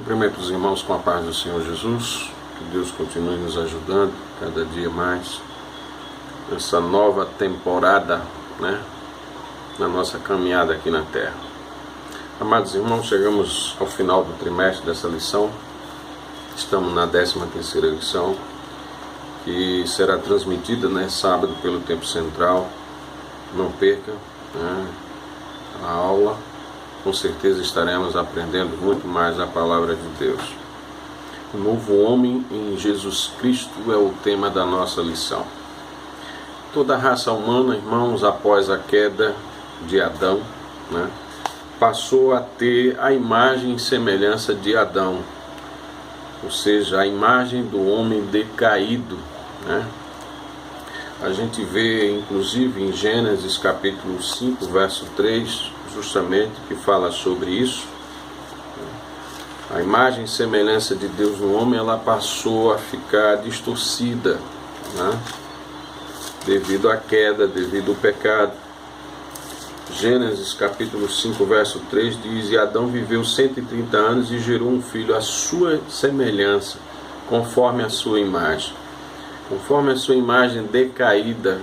Cumprimento os irmãos com a paz do Senhor Jesus, que Deus continue nos ajudando cada dia mais nessa nova temporada, na nossa caminhada aqui na Terra. Amados irmãos, chegamos ao final do trimestre dessa lição. Estamos na 13ª lição, que será transmitida sábado pelo Tempo Central. Não perca a aula. Com certeza estaremos aprendendo muito mais a palavra de Deus. O novo homem em Jesus Cristo é o tema da nossa lição. Toda a raça humana, irmãos, após a queda de Adão, passou a ter a imagem e semelhança de Adão, ou seja, a imagem do homem decaído. A gente vê, inclusive, em Gênesis capítulo 5, verso 3, justamente, que fala sobre isso. A imagem e semelhança de Deus no homem, ela passou a ficar distorcida, devido à queda, devido ao pecado. Gênesis capítulo 5, verso 3 diz: E Adão viveu 130 anos e gerou um filho à sua semelhança, conforme a sua imagem. Conforme a sua imagem decaída,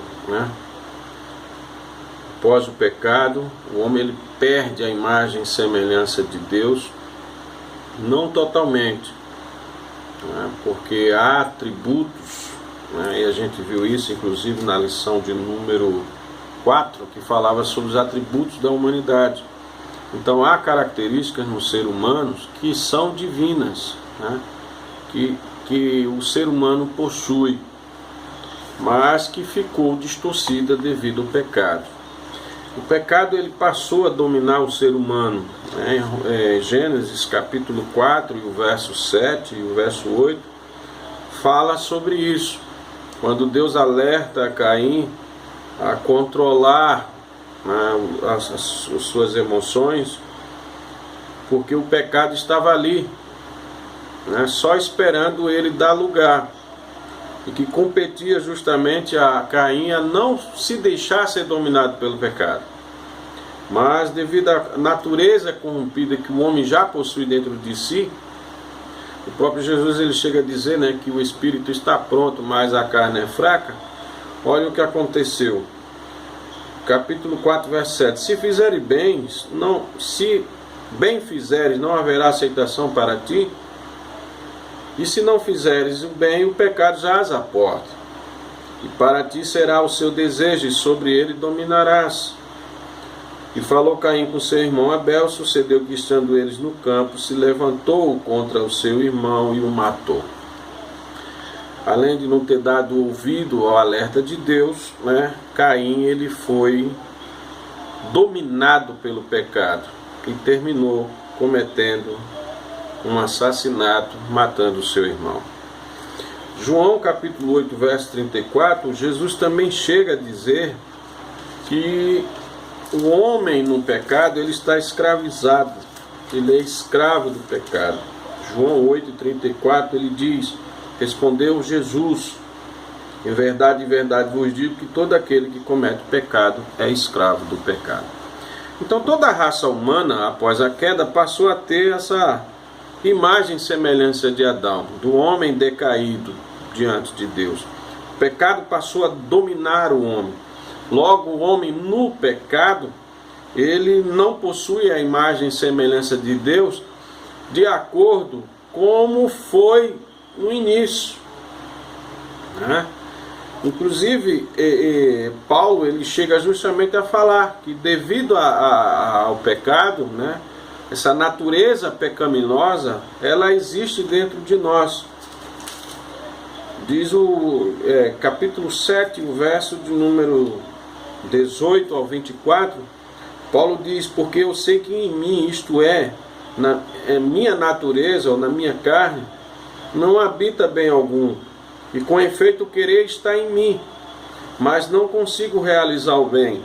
Após o pecado, o homem ele perde a imagem e semelhança de Deus, não totalmente, porque há atributos, e a gente viu isso inclusive na lição de número 4, que falava sobre os atributos da humanidade. Então há características no ser humano que são divinas, que o ser humano possui, mas que ficou distorcida devido ao pecado. O pecado ele passou a dominar o ser humano. Gênesis capítulo 4, e o verso 7 e o verso 8 fala sobre isso. Quando Deus alerta a Caim a controlar as suas emoções, porque o pecado estava ali, só esperando ele dar lugar, e que competia justamente a Caim a não se deixar ser dominado pelo pecado. Mas devido à natureza corrompida que o homem já possui dentro de si, o próprio Jesus ele chega a dizer que o espírito está pronto, mas a carne é fraca. Olha o que aconteceu. Capítulo 4, verso 7. Se fizeres bem, se bem fizeres, não haverá aceitação para ti. E se não fizeres o bem, o pecado jaz à porta. E para ti será o seu desejo, e sobre ele dominarás. E falou Caim com seu irmão Abel. Sucedeu que, estando eles no campo, se levantou contra o seu irmão e o matou. Além de não ter dado ouvido ao alerta de Deus, Caim ele foi dominado pelo pecado e terminou cometendo um assassinato, matando o seu irmão. João capítulo 8, verso 34, Jesus também chega a dizer que o homem no pecado ele está escravizado, ele é escravo do pecado. João 8, 34 ele diz: Respondeu Jesus: em verdade vos digo que todo aquele que comete pecado é escravo do pecado. Então toda a raça humana, após a queda, passou a ter essa imagem e semelhança de Adão, do homem decaído diante de Deus. O pecado passou a dominar o homem. Logo, o homem no pecado, ele não possui a imagem e semelhança de Deus de acordo como foi no início. Inclusive, Paulo ele chega justamente a falar que devido ao pecado, essa natureza pecaminosa, ela existe dentro de nós. Diz o capítulo 7, o verso de número 18 ao 24, Paulo diz: Porque eu sei que em mim, isto é, na minha natureza ou na minha carne, não habita bem algum, e com efeito o querer está em mim, mas não consigo realizar o bem.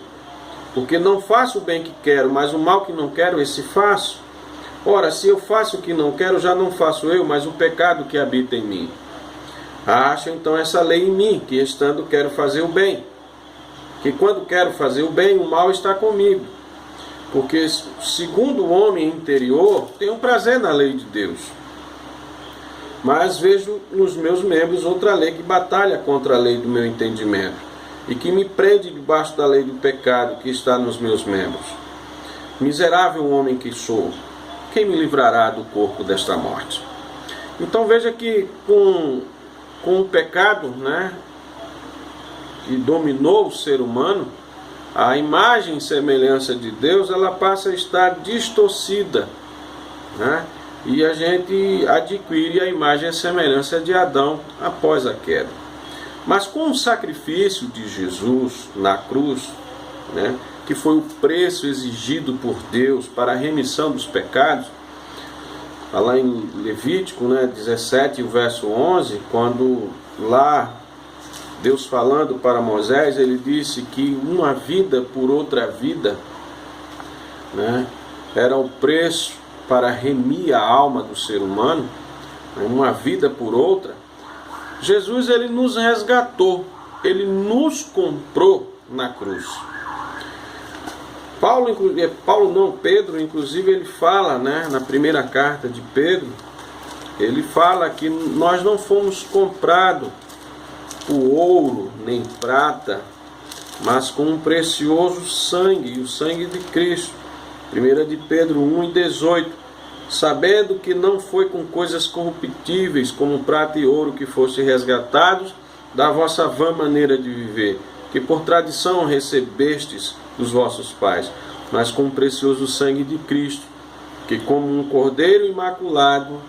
Porque não faço o bem que quero, mas o mal que não quero, esse faço. Ora, se eu faço o que não quero, já não faço eu, mas o pecado que habita em mim. Acho então essa lei em mim, que estando quero fazer o bem. Que quando quero fazer o bem, o mal está comigo. Porque segundo o homem interior, tem um prazer na lei de Deus. mas vejo nos meus membros outra lei que batalha contra a lei do meu entendimento e que me prende debaixo da lei do pecado que está nos meus membros. Miserável homem que sou, quem me livrará do corpo desta morte? Então veja que com o pecado, né, que dominou o ser humano, a imagem e semelhança de Deus, ela passa a estar distorcida, né? E a gente adquire a imagem e semelhança de Adão após a queda. Mas com o sacrifício de Jesus na cruz, né, que foi o preço exigido por Deus para a remissão dos pecados, lá em Levítico, né, 17, o verso 11, quando lá Deus falando para Moisés, ele disse que uma vida por outra vida, né, era o preço para remir a alma do ser humano, uma vida por outra. Jesus, ele nos resgatou, ele nos comprou na cruz. Pedro, inclusive, ele fala, né, na primeira carta de Pedro, ele fala que nós não fomos comprados por ouro nem prata, mas com um precioso sangue, o sangue de Cristo. 1 de Pedro 1:18, sabendo que não foi com coisas corruptíveis, como prata e ouro, que foste resgatados da vossa vã maneira de viver, que por tradição recebestes dos vossos pais, mas com o precioso sangue de Cristo, que como um cordeiro imaculado,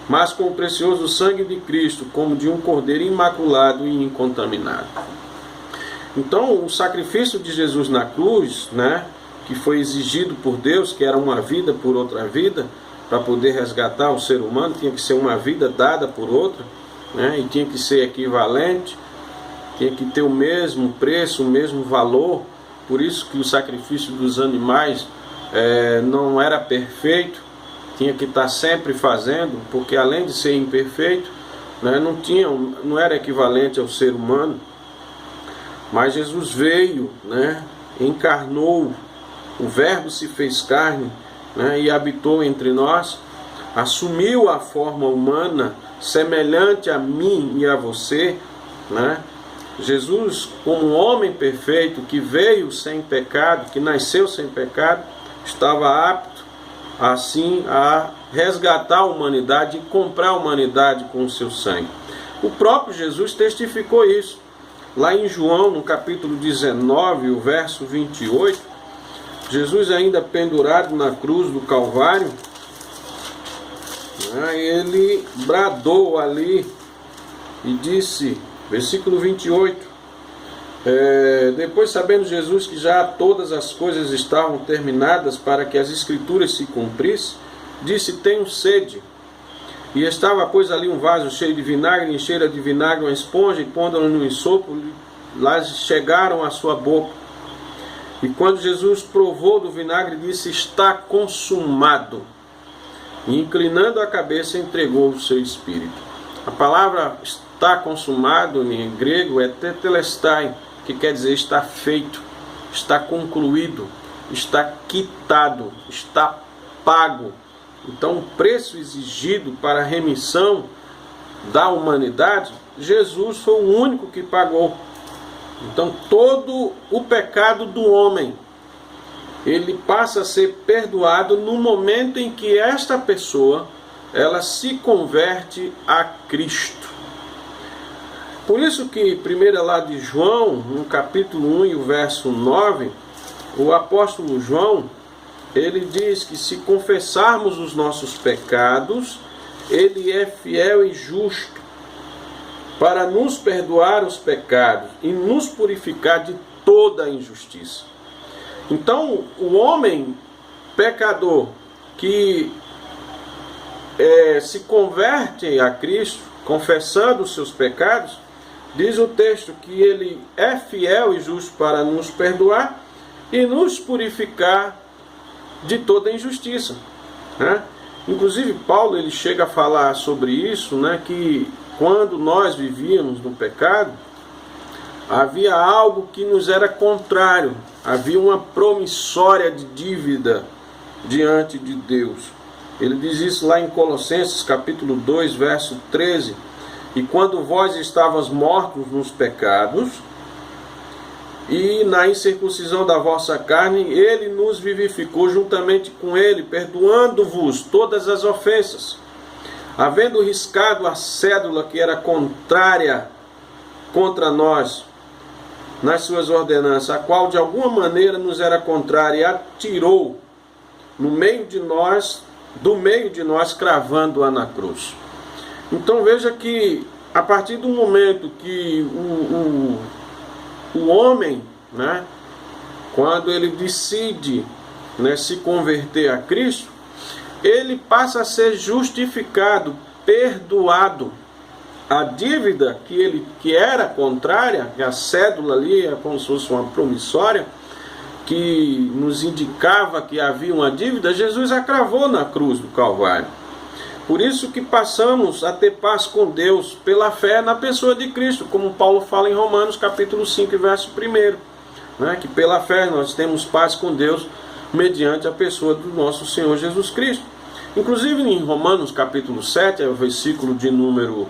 mas com o precioso sangue de Cristo, como de um cordeiro imaculado e incontaminado. Então, o sacrifício de Jesus na cruz, né, que foi exigido por Deus, que era uma vida por outra vida, para poder resgatar o ser humano, tinha que ser uma vida dada por outra, né, e tinha que ser equivalente, tinha que ter o mesmo preço, o mesmo valor. Por isso que o sacrifício dos animais não era perfeito, tinha que estar sempre fazendo, porque além de ser imperfeito, né, não era equivalente ao ser humano. Mas Jesus veio, né, encarnou, o Verbo se fez carne, né, e habitou entre nós, assumiu a forma humana, semelhante a mim e a você, né? Jesus, como homem perfeito, que veio sem pecado, que nasceu sem pecado, estava apto, assim, a resgatar a humanidade e comprar a humanidade com o seu sangue. O próprio Jesus testificou isso. Lá em João, no capítulo 19, o verso 28, Jesus ainda pendurado na cruz do Calvário, ele bradou ali e disse, versículo 28, depois, sabendo Jesus que já todas as coisas estavam terminadas para que as Escrituras se cumprissem, disse, tenho sede. E estava, pois, ali um vaso cheio de vinagre, encheram de vinagre uma esponja, e pondo-a no ensopo, lá chegaram à sua boca. E quando Jesus provou do vinagre, disse, está consumado. E inclinando a cabeça, entregou o seu espírito. A palavra está consumado, em grego, é tetelestai, que quer dizer está feito, está concluído, está quitado, está pago. Então o preço exigido para a remissão da humanidade, Jesus foi o único que pagou. Então todo o pecado do homem, ele passa a ser perdoado no momento em que esta pessoa, ela se converte a Cristo. Por isso que, primeiro lá de João, no capítulo 1 e o verso 9, o apóstolo João, ele diz que se confessarmos os nossos pecados, ele é fiel e justo para nos perdoar os pecados e nos purificar de toda a injustiça. Então, o homem pecador que se converte a Cristo, confessando os seus pecados, diz o texto que ele é fiel e justo para nos perdoar e nos purificar de toda injustiça, né? Inclusive Paulo, ele chega a falar sobre isso, né, que quando nós vivíamos no pecado, havia algo que nos era contrário, havia uma promissória de dívida diante de Deus. Ele diz isso lá em Colossenses capítulo 2, verso 13. E quando vós estavas mortos nos pecados e na incircuncisão da vossa carne, ele nos vivificou juntamente com ele, perdoando-vos todas as ofensas, havendo riscado a cédula que era contrária contra nós nas suas ordenanças, a qual de alguma maneira nos era contrária, e a tirou no meio de nós, do meio de nós, cravando-a na cruz. Então veja que a partir do momento que o homem, né, quando ele decide, né, se converter a Cristo, ele passa a ser justificado, perdoado. A dívida que era contrária, que a cédula ali é como se fosse uma promissória, que nos indicava que havia uma dívida, Jesus a cravou na cruz do Calvário. Por isso que passamos a ter paz com Deus pela fé na pessoa de Cristo, como Paulo fala em Romanos capítulo 5, verso 1, né? Que pela fé nós temos paz com Deus mediante a pessoa do nosso Senhor Jesus Cristo. Inclusive em Romanos capítulo 7, é o versículo de número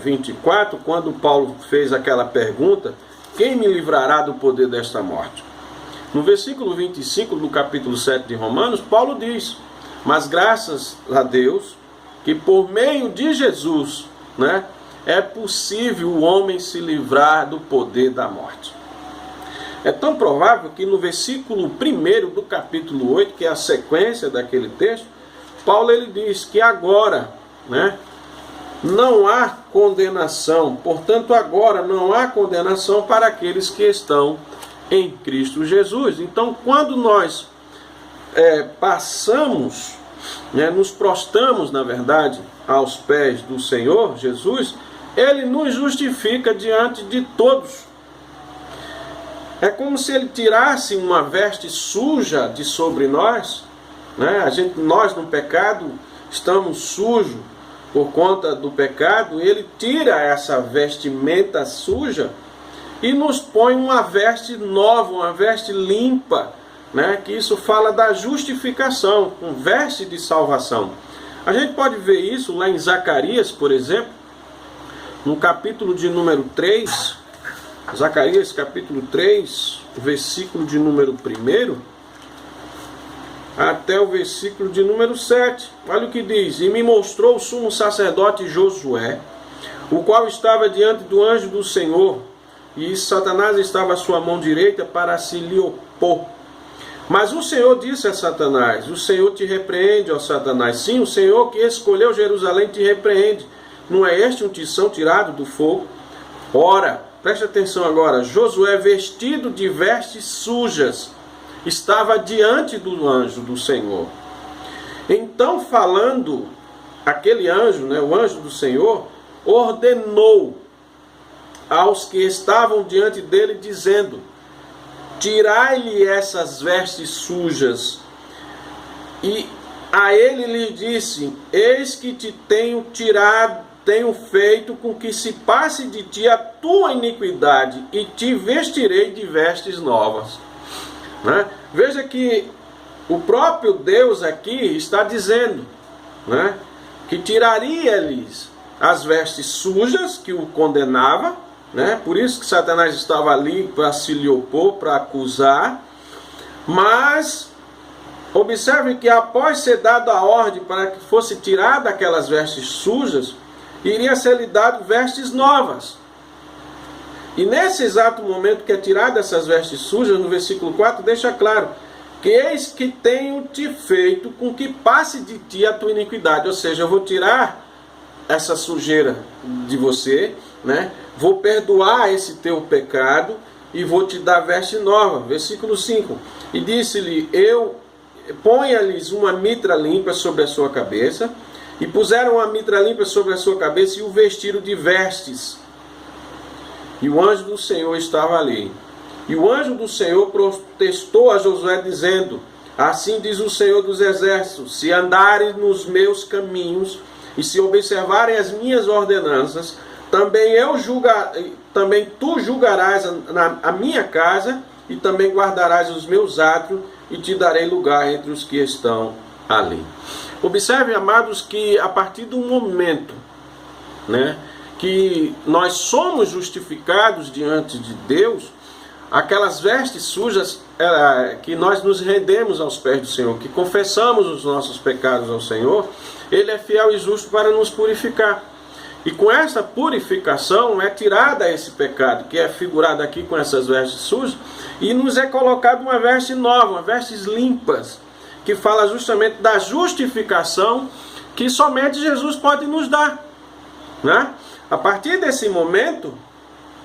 24, quando Paulo fez aquela pergunta: quem me livrará do poder desta morte? No versículo 25 do capítulo 7 de Romanos, Paulo diz: mas graças a Deus que por meio de Jesus, né, é possível o homem se livrar do poder da morte. É tão provável que no versículo 1 do capítulo 8, que é a sequência daquele texto, Paulo ele diz que agora, né, não há condenação, portanto agora não há condenação para aqueles que estão em Cristo Jesus. Então quando nós passamos, né, nos prostramos na verdade aos pés do Senhor Jesus, Ele nos justifica diante de todos. É como se Ele tirasse uma veste suja de sobre nós, né? Nós no pecado estamos sujos por conta do pecado. Ele tira essa vestimenta suja e nos põe uma veste nova, uma veste limpa, né? Que isso fala da justificação, um veste de salvação. A gente pode ver isso lá em Zacarias, por exemplo, no capítulo de número 3, Zacarias capítulo 3, versículo de número 1, até o versículo de número 7. Olha o que diz: e me mostrou o sumo sacerdote Josué, o qual estava diante do anjo do Senhor, e Satanás estava à sua mão direita para se lhe opor. Mas o Senhor disse a Satanás: o Senhor te repreende, ó Satanás. Sim, o Senhor que escolheu Jerusalém te repreende. Não é este um tição tirado do fogo? Ora, preste atenção agora, Josué, vestido de vestes sujas, estava diante do anjo do Senhor. Então, falando, aquele anjo, né, o anjo do Senhor, ordenou aos que estavam diante dele, dizendo: tirai-lhe essas vestes sujas. E a ele lhe disse: eis que te tenho tirado, tenho feito com que se passe de ti a tua iniquidade, e te vestirei de vestes novas. Né? Veja que o próprio Deus aqui está dizendo, né, que tiraria-lhes as vestes sujas que o condenava, né? Por isso que Satanás estava ali para se lhe opor, para acusar. Mas observe que após ser dada a ordem para que fosse tirada aquelas vestes sujas, iria ser lhe dado vestes novas. E nesse exato momento que é tirada essas vestes sujas, no versículo 4, deixa claro que eis que tenho te feito com que passe de ti a tua iniquidade. Ou seja, eu vou tirar essa sujeira de você, né? Vou perdoar esse teu pecado e vou te dar veste nova. Versículo 5. E disse-lhe: eu ponha-lhes uma mitra limpa sobre a sua cabeça. E puseram uma mitra limpa sobre a sua cabeça e o vestiram de vestes. E o anjo do Senhor estava ali. E o anjo do Senhor protestou a Josué, dizendo: assim diz o Senhor dos Exércitos: se andarem nos meus caminhos e se observarem as minhas ordenanças, também tu julgarás a minha casa e também guardarás os meus átrios e te darei lugar entre os que estão a lei. Observe, amados, que a partir do momento, né, que nós somos justificados diante de Deus, aquelas vestes sujas que nós nos rendemos aos pés do Senhor, que confessamos os nossos pecados ao Senhor, Ele é fiel e justo para nos purificar. E com essa purificação é tirada esse pecado, que é figurado aqui com essas vestes sujas, e nos é colocado uma veste nova, uma vestes limpas, que fala justamente da justificação que somente Jesus pode nos dar, né? A partir desse momento,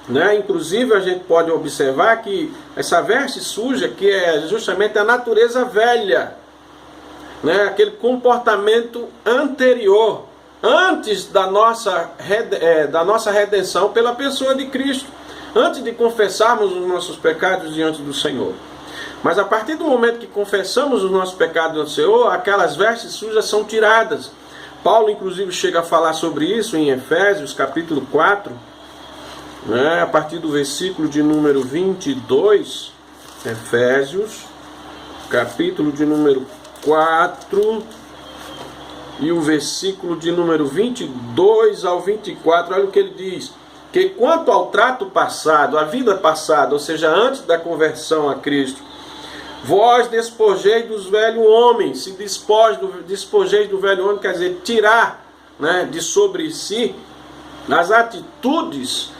né, inclusive a gente pode observar que essa veste suja, que é justamente a natureza velha, né, aquele comportamento anterior, antes da nossa redenção pela pessoa de Cristo, antes de confessarmos os nossos pecados diante do Senhor. Mas a partir do momento que confessamos os nossos pecados ao Senhor, aquelas vestes sujas são tiradas. Paulo, inclusive, chega a falar sobre isso em Efésios, capítulo 4, né, a partir do versículo de número 22, Efésios, capítulo de número 4, e o versículo de número 22 ao 24, olha o que ele diz: que quanto ao trato passado, a vida passada, ou seja, antes da conversão a Cristo, vós despojeis dos velho homem, se despojeis do velho homem, quer dizer, tirar, né, de sobre si as atitudes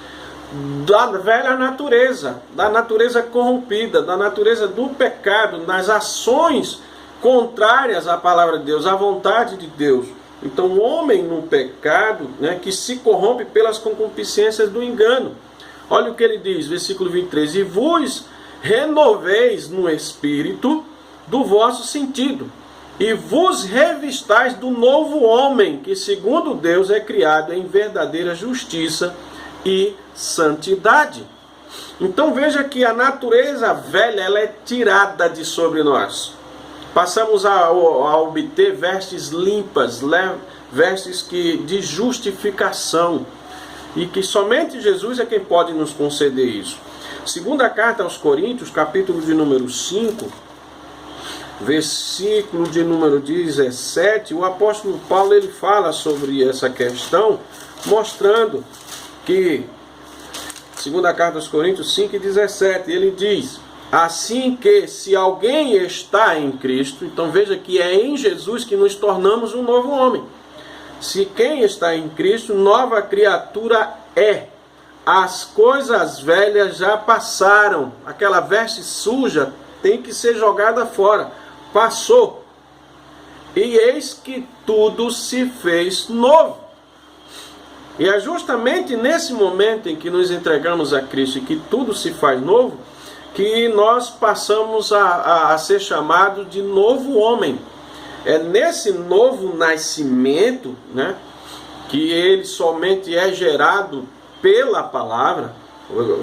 da velha natureza, da natureza corrompida, da natureza do pecado, nas ações contrárias à palavra de Deus, à vontade de Deus. Então o homem no pecado, né, que se corrompe pelas concupiscências do engano. Olha o que ele diz, versículo 23, e vos renoveis no espírito do vosso sentido, e vos revistais do novo homem, que segundo Deus é criado em verdadeira justiça e santidade. Então veja que a natureza velha, ela é tirada de sobre nós. Passamos a obter vestes limpas, vestes de justificação, e que somente Jesus é quem pode nos conceder isso. Segunda carta aos Coríntios, capítulo de número 5, versículo de número 17, o apóstolo Paulo ele fala sobre essa questão, mostrando que, segunda carta aos Coríntios 5:17, ele diz: assim que se alguém está em Cristo, então veja que é em Jesus que nos tornamos um novo homem. Se quem está em Cristo, nova criatura é. As coisas velhas já passaram. Aquela veste suja tem que ser jogada fora. Passou. E eis que tudo se fez novo. E é justamente nesse momento em que nos entregamos a Cristo e que tudo se faz novo, que nós passamos a ser chamados de novo homem. É nesse novo nascimento, né, que ele somente é gerado pela palavra.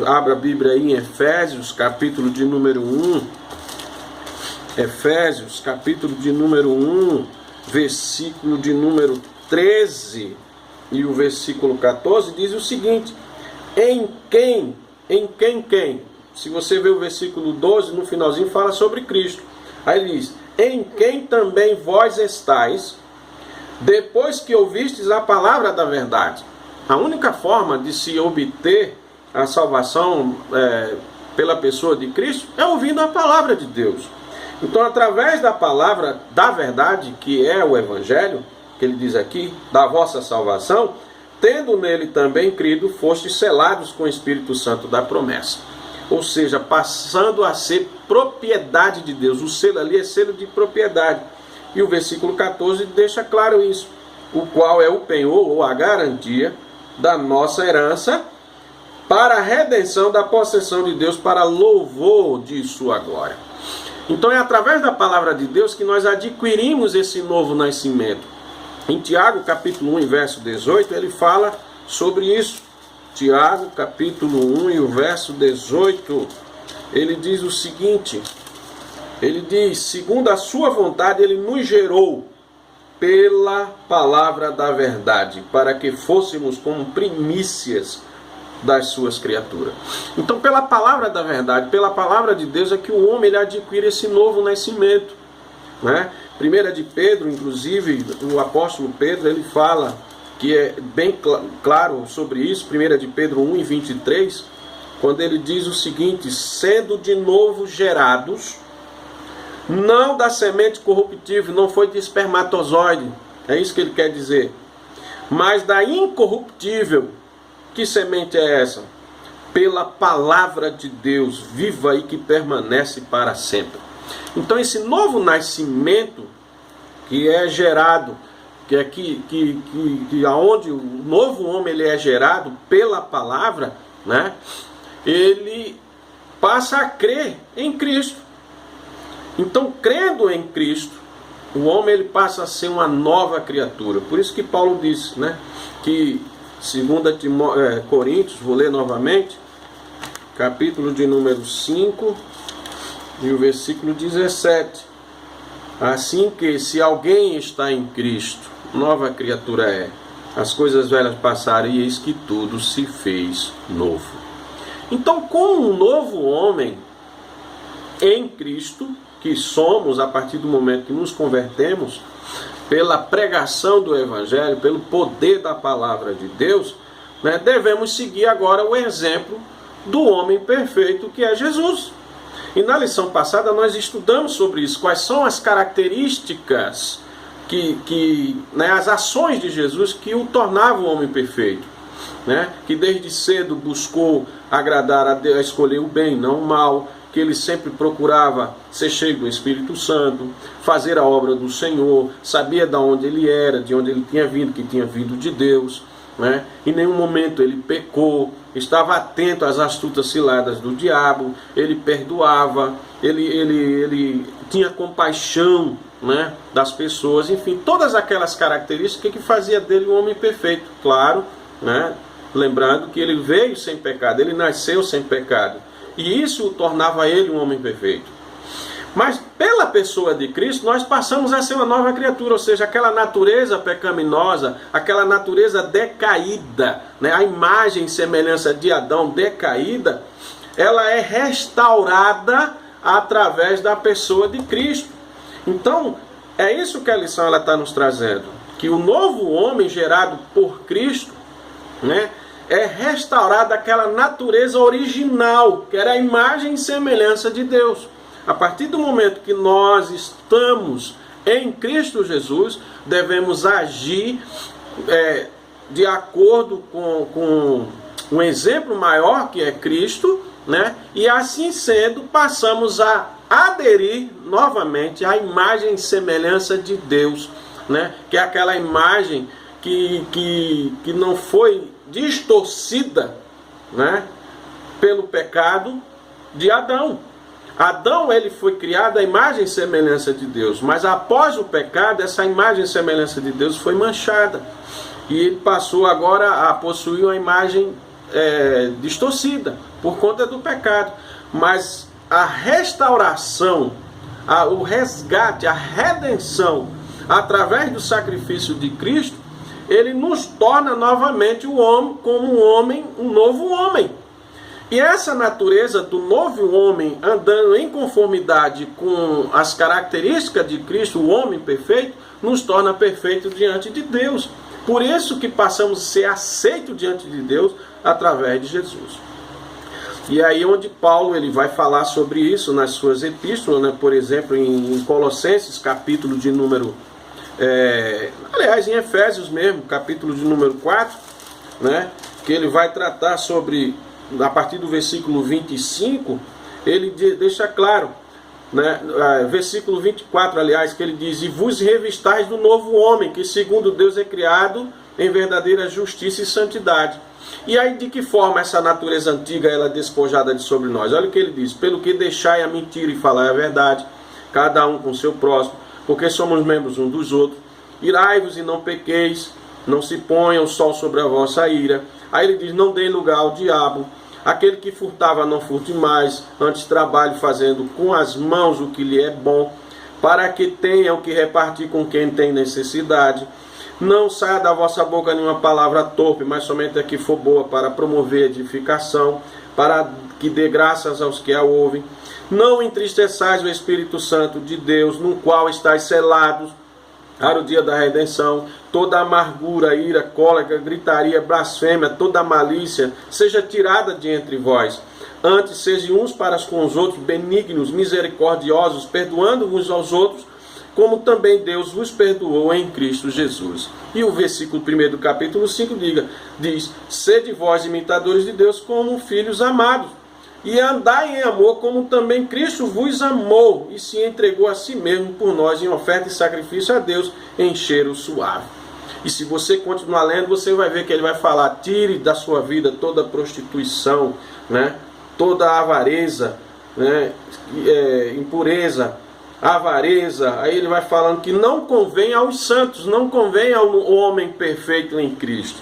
Abra a Bíblia aí em Efésios, capítulo de número 1. Efésios, capítulo de número 1, versículo de número 13 e o versículo 14 diz o seguinte: em quem? Se você ver o versículo 12, no finalzinho fala sobre Cristo. Aí ele diz: em quem também vós estáis, depois que ouvistes a palavra da verdade. A única forma de se obter a salvação pela pessoa de Cristo é ouvindo a palavra de Deus. Então, através da palavra da verdade, que é o Evangelho, que ele diz aqui, da vossa salvação, tendo nele também crido, fostes selados com o Espírito Santo da promessa. Ou seja, passando a ser propriedade de Deus. O selo ali é selo de propriedade. E o versículo 14 deixa claro isso. O qual é o penhor ou a garantia da nossa herança para a redenção da possessão de Deus, para louvor de sua glória. Então é através da palavra de Deus que nós adquirimos esse novo nascimento. Em Tiago, capítulo 1, verso 18, ele fala sobre isso. Tiago, capítulo 1 e o verso 18, ele diz o seguinte, ele diz: segundo a sua vontade, ele nos gerou pela palavra da verdade, para que fôssemos como primícias das suas criaturas. Então, pela palavra da verdade, pela palavra de Deus, é que o homem ele adquire esse novo nascimento, né? 1 de Pedro, inclusive, o apóstolo Pedro, ele fala que é bem claro sobre isso, 1 de Pedro 1:23, quando ele diz o seguinte: sendo de novo gerados, não da semente corruptível, não foi de espermatozoide, é isso que ele quer dizer, mas da incorruptível. Que semente é essa? Pela palavra de Deus, viva e que permanece para sempre. Então esse novo nascimento que é gerado, que é aonde o novo homem ele é gerado pela palavra, né? Ele passa a crer em Cristo. Então, crendo em Cristo, o homem ele passa a ser uma nova criatura. Por isso que Paulo disse, né, que 2 Coríntios, vou ler novamente, capítulo de número 5 e o versículo 17. Assim que, se alguém está em Cristo, nova criatura é. As coisas velhas passaram e eis que tudo se fez novo. Então, com um novo homem em Cristo, que somos a partir do momento que nos convertemos, pela pregação do Evangelho, pelo poder da palavra de Deus, né, devemos seguir agora o exemplo do homem perfeito que é Jesus. E na lição passada nós estudamos sobre isso, quais são as características, as ações de Jesus que o tornavam um homem perfeito. Né? Que desde cedo buscou agradar a Deus, escolher o bem, não o mal, que ele sempre procurava ser cheio do Espírito Santo, fazer a obra do Senhor, sabia de onde ele era, de onde ele tinha vindo, que tinha vindo de Deus, né? Em nenhum momento ele pecou, estava atento às astutas ciladas do diabo, ele perdoava, ele tinha compaixão, né, das pessoas, enfim, todas aquelas características que fazia dele um homem perfeito, claro, né? Lembrando que ele veio sem pecado, ele nasceu sem pecado. E isso o tornava ele um homem perfeito. Mas pela pessoa de Cristo, nós passamos a ser uma nova criatura, ou seja, aquela natureza pecaminosa, aquela natureza decaída, né? A imagem e semelhança de Adão decaída, ela é restaurada através da pessoa de Cristo. Então, é isso que a lição está nos trazendo, que o novo homem gerado por Cristo, né, é restaurada aquela natureza original, que era a imagem e semelhança de Deus. A partir do momento que nós estamos em Cristo Jesus, devemos agir de acordo com um exemplo maior que é Cristo, né? E assim sendo, passamos a aderir novamente à imagem e semelhança de Deus, né? Que é aquela imagem que não foi distorcida, né, pelo pecado de Adão. Adão, ele foi criado à imagem e semelhança de Deus, mas após o pecado, essa imagem e semelhança de Deus foi manchada, e ele passou agora a possuir uma imagem distorcida, por conta do pecado. Mas a restauração, o resgate, a redenção, através do sacrifício de Cristo, ele nos torna novamente o homem como um novo homem. E essa natureza do novo homem, andando em conformidade com as características de Cristo, o homem perfeito, nos torna perfeito diante de Deus. Por isso que passamos a ser aceitos diante de Deus através de Jesus. E aí onde Paulo ele vai falar sobre isso nas suas epístolas, né? Por exemplo, em Colossenses, capítulo de número... aliás, em Efésios mesmo, capítulo de número 4, né? Que ele vai tratar sobre, a partir do versículo 25, ele deixa claro, né? Versículo 24, aliás, que ele diz: e vos revistais do novo homem, que segundo Deus é criado em verdadeira justiça e santidade. E aí de que forma essa natureza antiga ela é despojada de sobre nós? Olha o que ele diz: pelo que deixai a mentira e falar a verdade, cada um com seu próximo, porque somos membros uns dos outros. Irai-vos e não pequeis, não se ponha o sol sobre a vossa ira. Aí ele diz: não deem lugar ao diabo. Aquele que furtava não furte mais, antes trabalhe fazendo com as mãos o que lhe é bom, para que tenham que repartir com quem tem necessidade. Não saia da vossa boca nenhuma palavra torpe, mas somente a que for boa para promover edificação, para que dê graças aos que a ouvem. Não entristeçais o Espírito Santo de Deus, no qual estáis selados para o dia da redenção. Toda amargura, ira, cólera, gritaria, blasfêmia, toda malícia seja tirada de entre vós. Antes, sejam uns para com os outros benignos, misericordiosos, perdoando-vos aos outros, como também Deus vos perdoou em Cristo Jesus. E o versículo 1 do capítulo 5 diz: sede vós imitadores de Deus como filhos amados, e andai em amor como também Cristo vos amou, e se entregou a si mesmo por nós em oferta e sacrifício a Deus em cheiro suave. E se você continuar lendo, você vai ver que ele vai falar: tire da sua vida toda prostituição, né? Toda avareza, né? Impureza, avareza. Aí ele vai falando que não convém aos santos, não convém ao homem perfeito em Cristo.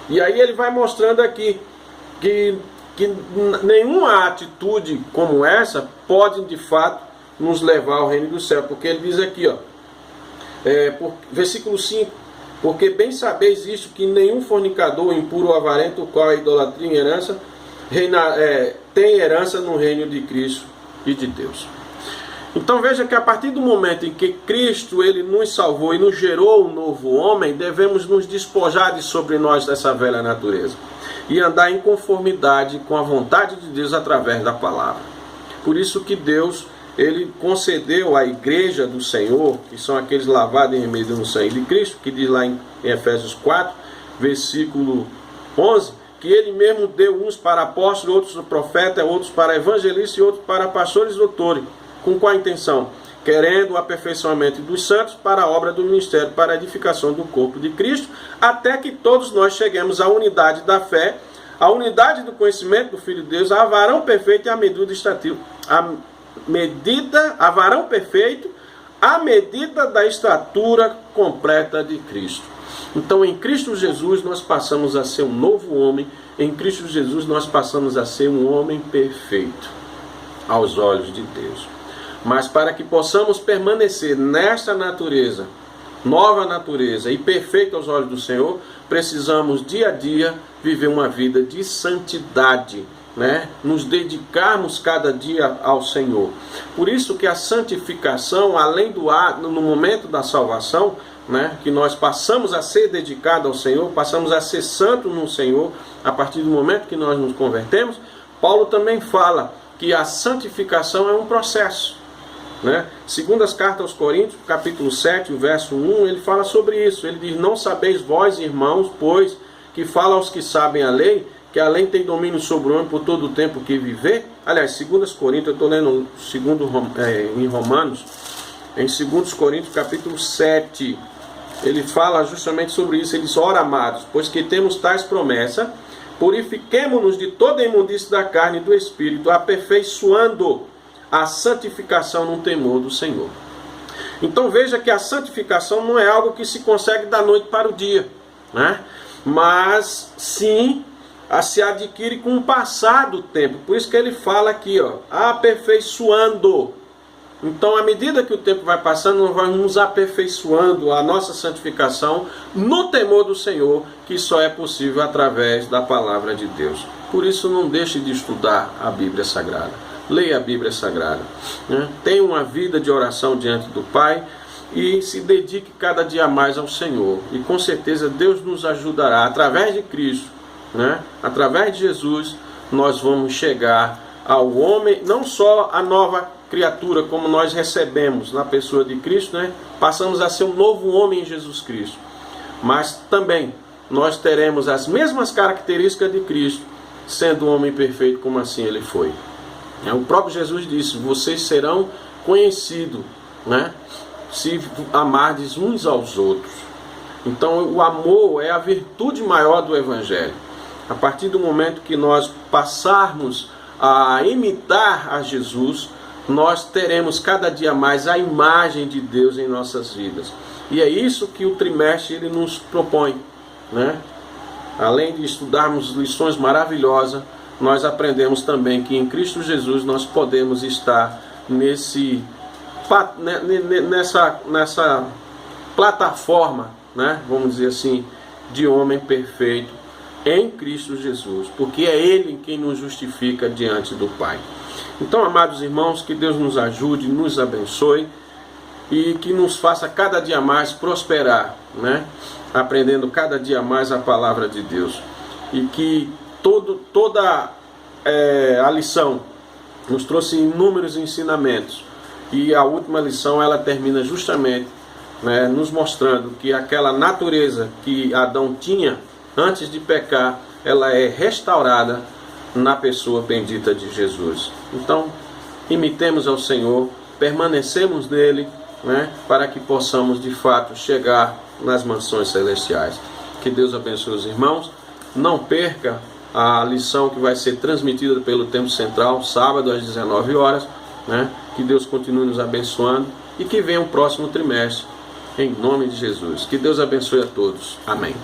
E aí ele vai mostrando aqui que nenhuma atitude como essa pode de fato nos levar ao reino do céu, porque ele diz aqui, versículo 5: porque bem sabeis isto, que nenhum fornicador, impuro ou avarento, o qual a idolatria e herança, tem herança no reino de Cristo e de Deus. Então veja que a partir do momento em que Cristo ele nos salvou e nos gerou um novo homem, devemos nos despojar de sobre nós dessa velha natureza e andar em conformidade com a vontade de Deus através da palavra. Por isso que Deus ele concedeu à igreja do Senhor, que são aqueles lavados em remédio no sangue de Cristo, que diz lá em Efésios 4, versículo 11, que ele mesmo deu uns para apóstolos, outros para profetas, outros para evangelistas e outros para pastores e doutores. Com qual intenção? Querendo o aperfeiçoamento dos santos para a obra do ministério, para a edificação do corpo de Cristo, até que todos nós cheguemos à unidade da fé, à unidade do conhecimento do Filho de Deus, a varão perfeito e a medida da estatura completa de Cristo. Então, em Cristo Jesus, nós passamos a ser um novo homem. Em Cristo Jesus, nós passamos a ser um homem perfeito aos olhos de Deus. Mas para que possamos permanecer nesta natureza, nova natureza e perfeito aos olhos do Senhor, precisamos dia a dia viver uma vida de santidade, né? Nos dedicarmos cada dia ao Senhor. Por isso que a santificação, além do no momento da salvação, né, que nós passamos a ser dedicados ao Senhor, passamos a ser santos no Senhor, a partir do momento que nós nos convertemos, Paulo também fala que a santificação é um processo, né? Segundo as cartas aos Coríntios, capítulo 7, verso 1, ele fala sobre isso. Ele diz: não sabeis vós, irmãos, pois que fala aos que sabem a lei, que a lei tem domínio sobre o homem por todo o tempo que viver. Aliás, 2 Coríntios, eu estou lendo em Romanos, em 2 Coríntios, capítulo 7, ele fala justamente sobre isso. Ele diz: ora, amados, pois que temos tais promessas, purifiquemo-nos de toda a imundície da carne e do espírito, aperfeiçoando a santificação no temor do Senhor. Então veja que a santificação não é algo que se consegue da noite para o dia, né? Mas sim se adquire com o passar do tempo. Por isso que ele fala aqui, aperfeiçoando. Então, à medida que o tempo vai passando, nós vamos nos aperfeiçoando a nossa santificação no temor do Senhor, que só é possível através da palavra de Deus. Por isso, não deixe de estudar a Bíblia Sagrada. Leia a Bíblia Sagrada, né? Tenha uma vida de oração diante do Pai e se dedique cada dia mais ao Senhor. E com certeza Deus nos ajudará, através de Cristo, né? Através de Jesus, nós vamos chegar ao homem, não só a nova criatura, como nós recebemos na pessoa de Cristo, né? Passamos a ser um novo homem em Jesus Cristo. Mas também nós teremos as mesmas características de Cristo, sendo um homem perfeito como assim ele foi. O próprio Jesus disse: vocês serão conhecidos, né, se amardes uns aos outros. Então o amor é a virtude maior do Evangelho. A partir do momento que nós passarmos a imitar a Jesus, nós teremos cada dia mais a imagem de Deus em nossas vidas. E é isso que o trimestre ele nos propõe, né? Além de estudarmos lições maravilhosas, nós aprendemos também que em Cristo Jesus nós podemos estar nessa plataforma, né, vamos dizer assim, de homem perfeito, em Cristo Jesus, porque é Ele quem nos justifica diante do Pai. Então, amados irmãos, que Deus nos ajude, nos abençoe e que nos faça cada dia mais prosperar, né? Aprendendo cada dia mais a palavra de Deus. E que toda a lição nos trouxe inúmeros ensinamentos. E a última lição, ela termina justamente, né, nos mostrando que aquela natureza que Adão tinha antes de pecar, ela é restaurada na pessoa bendita de Jesus. Então, imitemos ao Senhor, permanecemos nele, né, para que possamos de fato chegar nas mansões celestiais. Que Deus abençoe os irmãos. Não perca a lição que vai ser transmitida pelo Templo Central, sábado às 19 horas. Né? Que Deus continue nos abençoando e que venha o próximo trimestre, em nome de Jesus. Que Deus abençoe a todos. Amém.